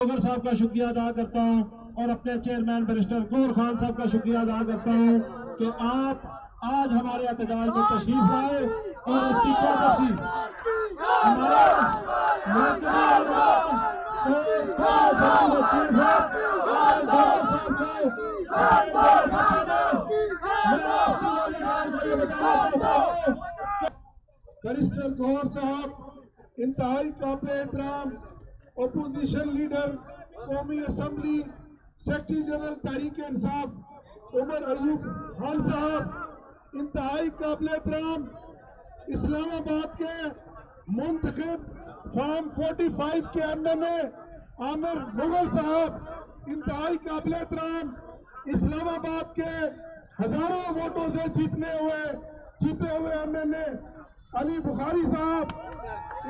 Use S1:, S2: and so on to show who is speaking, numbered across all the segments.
S1: صاحب کا شکریہ ادا کرتا ہوں اور اپنے چیئرمین بیرسٹر گور خان صاحب کا شکریہ ادا کرتا ہوں کہ آپ آج ہمارے اعتدال میں تشریف لائے اور اس کی قوت دی. ہمارے بیرسٹر گور صاحب انتہائی قابل احترام اپوزیشن لیڈر قومی assembly secretary general Tehreek Insaf Omar Ayub Khan صاحب انتہائی قابل احترام اسلام آباد کے منتخب فارم 45 کے ایم این اے عامر مغل صاحب انتہائی قابل احترام اسلام آباد کے ہزاروں ووٹوں سے جیتے ہوئے ایم این اے علی بخاری صاحب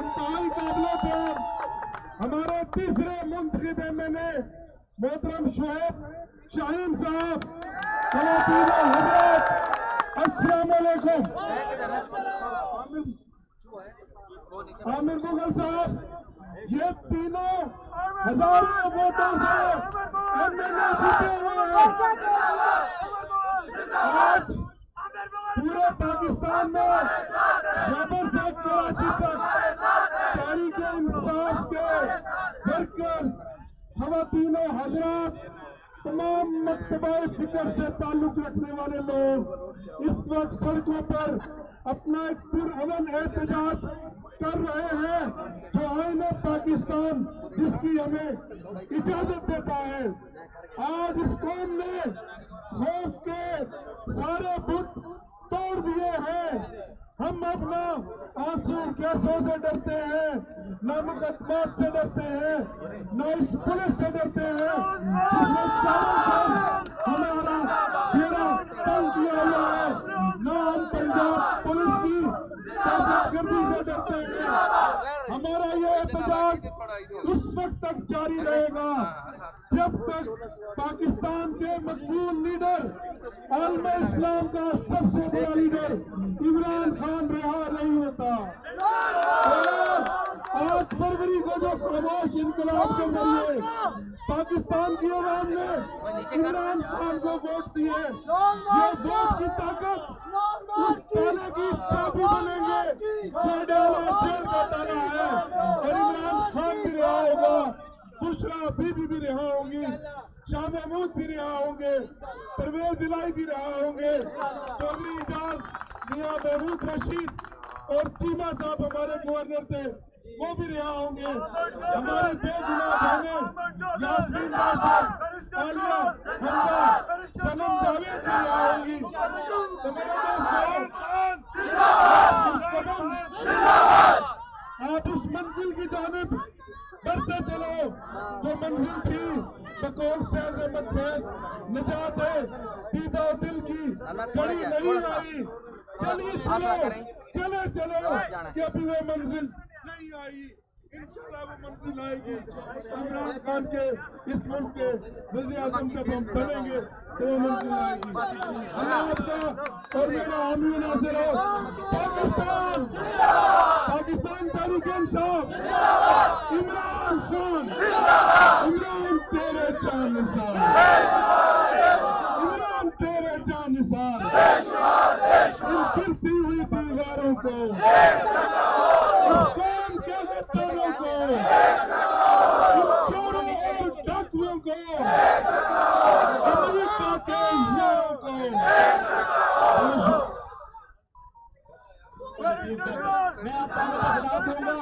S1: انتہائی قابل احترام ہمارے تیسرے منتخب ایم این اے محترم شعیب شاہین صاحب. خواتین و حضرات السلام علیکم. عامر مغل صاحب یہ تینوں ہزاروں ووٹوں سے ایم این اے جیتے ہوئے ہیں. آج پورے پاکستان میں خیبر سے کراچی تک تحریک انصاف کے ورکر خواتین و حضرات تمام مکتبہ فکر سے تعلق رکھنے والے لوگ اس وقت سڑکوں پر اپنا ایک پرامن احتجاج کر رہے ہیں جو آئین پاکستان جس کی ہمیں اجازت دیتا ہے. آج اس قوم نے خوف کے سارے بت توڑ دیے ہیں. ہم اپنا آنسو گیسوں سے ڈرتے ہیں, نہ مقدمات سے ڈرتے ہیں, نہ اس پولیس سے ڈرتے ہیں جس نے چاروں طرف ہمارا گھیرا تنگ کیا ہوا ہے, نہ ہم پنجاب پولیس کی دہشت گردی سے ڈرتے ہیں. ہمارا یہ احتجاج اس وقت تک جاری رہے گا جب تک پاکستان کے مقبول لیڈر عالم اسلام کا سب سے بڑا لیڈر عمران خان رہا نہیں ہوتا. 8 فروری کو جو خاموش انقلاب کے ذریعے پاکستان کی عوام نے عمران خان کو ووٹ دیے, یہ ووٹ کی طاقت اس تالے کی چابی بنیں گے جو ڈالا جیل کا تالا ہے, اور عمران خان بھی رہا ہوگا, بشرا بی بی بھی رہا ہوں گی, شاہ محمود بھی رہا ہوں گے, پرویز الہی بھی رہا ہوں گے, چودھری اعجاز میاں محمود رشید اور چیمہ صاحب ہمارے گورنر تھے وہ بھی رہا ہوں گے, ہماری بے گناہ بہنیں یاسمین باشر, عالیہ, حمزہ, صنم جاوید بھی رہا ہوں گی. تو میرے دوست آپ اس منزل کی جانب بڑھتے چلو جو منزل تھی بقول فیض احمد فیض, نجات ہے دیدہ و دل کی گھڑی نہیں آئی. چلو کہ ابھی وہ منزل نہیں آئی, انشاءاللہ وہ منزل آئے گی. عمران خان کے اس ملک کے وزیر اعظم جب ہم بنیں گے تو وہ منزل آئے گی. اللہ آپ کا اور میرا حامی و ناصر ہو. پاکستان تحریک انصاف, عمران خان, عمران تیرے جان نثار, عمران تیرے جان نثار. ان گرتی ہوئی دیواروں کو, اس قوم کے غداروں کو, ان چوروں اور ڈاکوؤں کو, امریکہ کے یاروں کو میں آپ کو دوں گا.